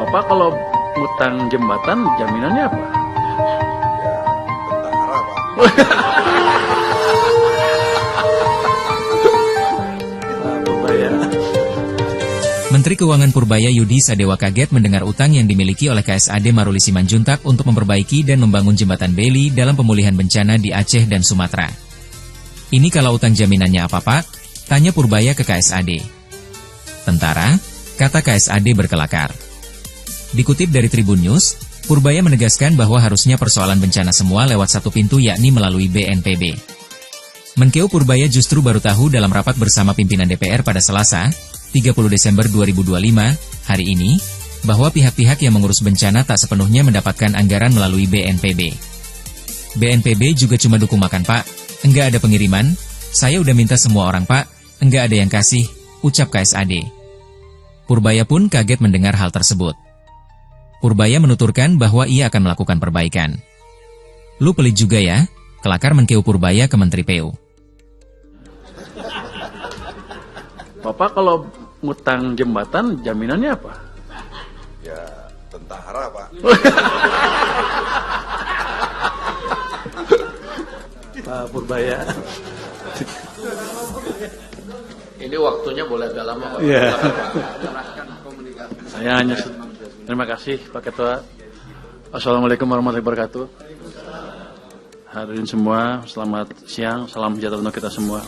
Bapak kalau utang jembatan jaminannya apa? Tentara, Pak. Purbaya. Menteri Keuangan Purbaya Yudi Sadewa kaget mendengar utang yang dimiliki oleh KSAD Maruli Simanjuntak untuk memperbaiki dan membangun jembatan Beli dalam pemulihan bencana di Aceh dan Sumatera. Ini kalau utang jaminannya apa, Pak? Tanya Purbaya ke KSAD. Tentara, kata KSAD berkelakar. Dikutip dari Tribun News, Purbaya menegaskan bahwa harusnya persoalan bencana semua lewat satu pintu yakni melalui BNPB. Menkeu Purbaya justru baru tahu dalam rapat bersama pimpinan DPR pada Selasa, 30 Desember 2025, hari ini, bahwa pihak-pihak yang mengurus bencana tak sepenuhnya mendapatkan anggaran melalui BNPB. BNPB juga cuma dukung makan, Pak. Enggak ada pengiriman, saya udah minta semua orang, Pak. Enggak ada yang kasih, ucap KSAD. Purbaya pun kaget mendengar hal tersebut. Purbaya menuturkan bahwa ia akan melakukan perbaikan. Lu pelit juga ya, kelakar Menkeu Purbaya ke Menteri PU. Bapak kalau ngutang jembatan jaminannya apa? Ya, tentara, Pak. Pak Purbaya. Ini waktunya boleh agak lama, Pak. Iya. Serahkan komunikasi. Saya hanya terima kasih Pak Ketua. Assalamualaikum warahmatullahi wabarakatuh. Hadirin semua, selamat siang, salam sejahtera untuk kita semua.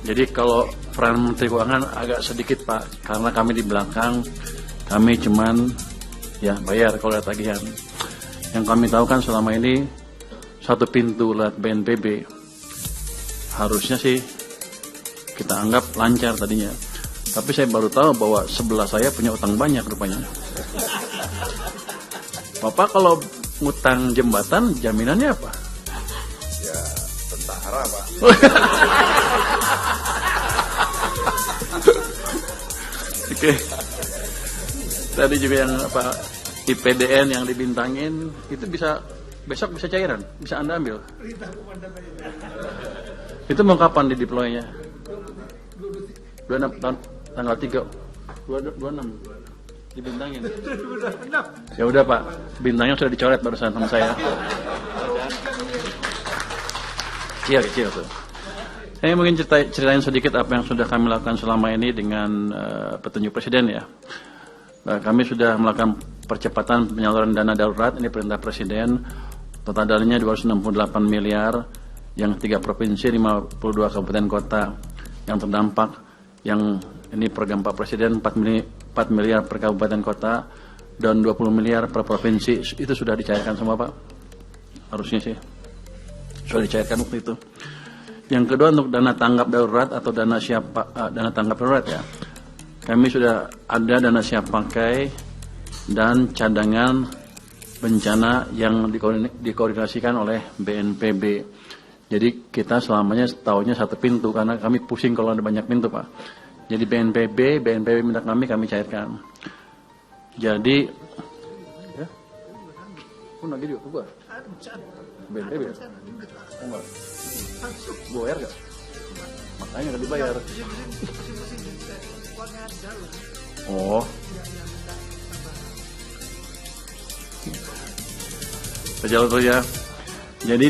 Jadi kalau peran Menteri Keuangan agak sedikit Pak, karena kami di belakang, kami cuman ya bayar kalau ada tagihan. Yang kami tahu kan selama ini satu pintu lewat BNPB, harusnya sih kita anggap lancar tadinya. Tapi saya baru tahu bahwa sebelah saya punya utang banyak rupanya. Bapak kalau ngutang jembatan jaminannya apa? Ya, tentara, Pak. Oke. Tadi juga yang apa IPDN yang dibintangin itu bisa besok bisa cairan, bisa Anda ambil. Itu mau kapan di deploy-nya? 26 tahun tanggal 3 26 dibintangin. Ya udah Pak, bintangnya sudah dicoret barusan sama saya. Kecil tuh. Saya mungkin ceritain sedikit apa yang sudah kami lakukan selama ini dengan petunjuk Presiden ya. Kami sudah melakukan percepatan penyaluran dana darurat, ini perintah Presiden. Total dananya 268 miliar, yang 3 provinsi, 52 kabupaten kota yang terdampak. Yang ini program Pak Presiden 4 miliar per kabupaten kota dan 20 miliar per provinsi. Itu sudah dicairkan semua Pak. Harusnya sih sudah dicairkan waktu itu. Yang kedua untuk dana tanggap darurat atau dana tanggap darurat ya. Kami sudah ada dana siap pakai dan cadangan bencana yang dikoordinasikan oleh BNPB. Jadi kita selamanya tahunya satu pintu karena kami pusing kalau ada banyak pintu Pak. Jadi BNPB minta kami cairkan. Jadi ya. Lagi juga gua. BNPB ya? Enggak. Bayar gak? Makanya gak dibayar. Oh. Berjalan terus ya. Jadi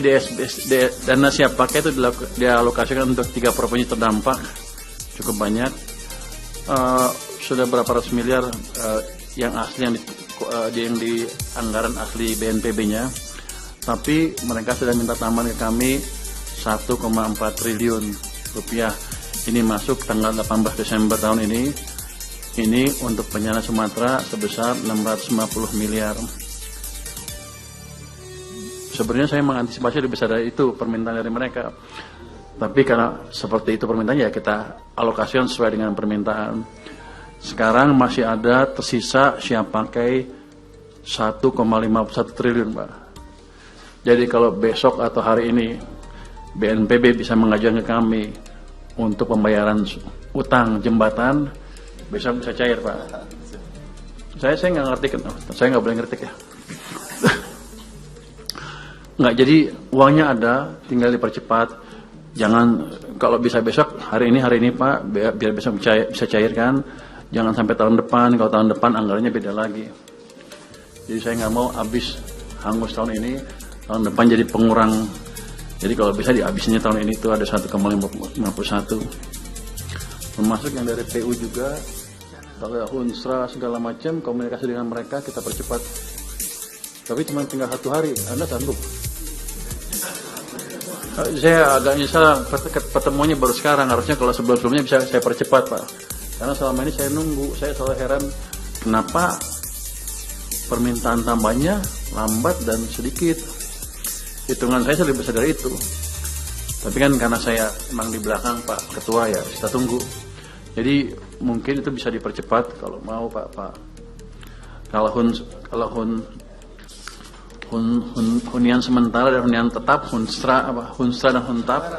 dana siap pakai itu dialokasikan untuk 3 provinsi terdampak, cukup banyak. Sudah berapa ratus miliar yang asli yang di anggaran asli BNPB-nya. Tapi mereka sudah minta tambahan ke kami 1,4 triliun rupiah. Ini masuk tanggal 18 Desember tahun ini. Ini untuk bencana Sumatera sebesar 650 miliar. Sebenarnya saya mengantisipasi lebih besar dari itu permintaan dari mereka. Tapi karena seperti itu permintaannya ya kita alokasikan sesuai dengan permintaan. Sekarang masih ada tersisa siap pakai 1,51 triliun Pak. Jadi kalau besok atau hari ini BNPB bisa mengajukan ke kami untuk pembayaran utang jembatan, besok bisa cair Pak. Saya nggak ngerti kan, saya nggak boleh ngerti ya. Nggak, jadi uangnya ada, tinggal dipercepat. Jangan kalau bisa besok hari ini Pak, biar besok bisa cairkan. Jangan sampai tahun depan, kalau tahun depan anggarannya beda lagi. Jadi saya nggak mau habis hangus tahun ini, tahun depan jadi pengurang. Jadi kalau bisa dihabisnya tahun ini itu ada 1,51. Termasuk yang dari PU juga, kalau Hunsra segala macam, komunikasi dengan mereka kita percepat. Tapi cuma tinggal 1 hari, Anda sanggup? Saya agak nyesal pertemuannya baru sekarang, harusnya kalau sebelum-sebelumnya bisa saya percepat, Pak. Karena selama ini saya nunggu, saya selalu heran kenapa permintaan tambahnya lambat dan sedikit. Hitungan saya lebih besar dari itu. Tapi kan karena saya emang di belakang Pak Ketua ya, kita tunggu. Jadi mungkin itu bisa dipercepat kalau mau Pak. Kalau hunian sementara dan hunian tetap, Hunsra dan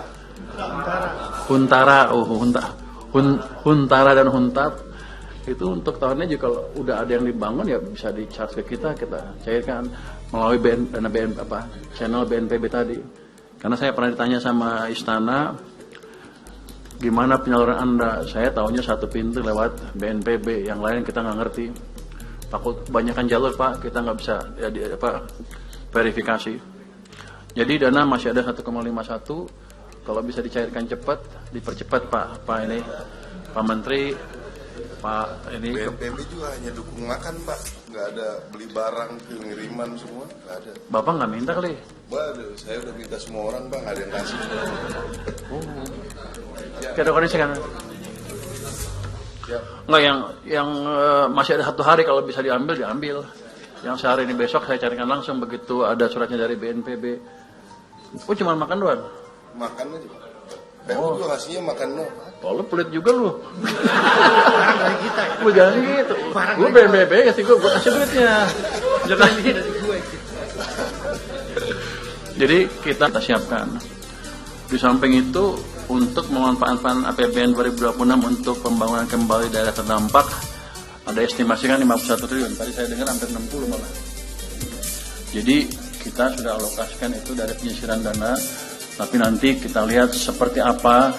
Huntara dan Huntap itu untuk tahunnya juga kalau udah ada yang dibangun ya bisa di-charge ke kita cairkan melalui channel BNPB tadi. Karena saya pernah ditanya sama Istana, gimana penyaluran Anda? Saya tahunya satu pintu lewat BNPB, yang lain kita nggak ngerti. Takut kebanyakan jalur Pak, kita nggak bisa verifikasi. Jadi dana masih ada 1,51. Kalau bisa dicairkan cepat, dipercepat Pak ini, Pak Menteri, Pak ini. BNPB juga hanya dukung makan Pak, nggak ada beli barang, pengiriman semua, nggak ada. Bapak nggak minta kali? Waduh, saya udah minta semua orang Pak, nggak ada yang kasih. Ada kondisi kan? Nggak, yang masih ada 1 hari kalau bisa diambil. Yang sehari ini besok saya carikan langsung begitu ada suratnya dari BNPB. Oh cuma makan doang? Makan aja Pak. PU juga ngasihnya makan doang. Oh, lu pelit juga lu. Lu jangan gitu. Lu BNPB kasih gue kasih duitnya. Jangan gitu. Jadi kita siapkan. Di samping itu untuk memanfaatkan APBN 2026 untuk pembangunan kembali daerah terdampak ada estimasi kan 51 triliun. Tadi saya dengar hampir 60 malah. Jadi kita sudah alokasikan itu dari penyisiran dana. Tapi nanti kita lihat seperti apa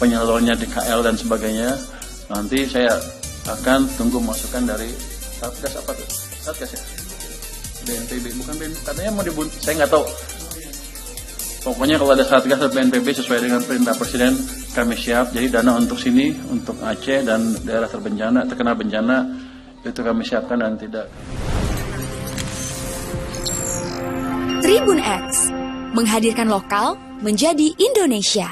penyalurannya di KL dan sebagainya. Nanti saya akan tunggu masukan dari Satgas apa tuh? Satgas ya? BNPB, bukan BNPB. Katanya mau dibunuh, saya nggak tahu. Pokoknya kalau ada Satgas dan BNPB sesuai dengan perintah Presiden, kami siap. Jadi dana untuk sini, untuk Aceh dan daerah terkena bencana, itu kami siapkan dan tidak. Tribun X menghadirkan lokal menjadi Indonesia.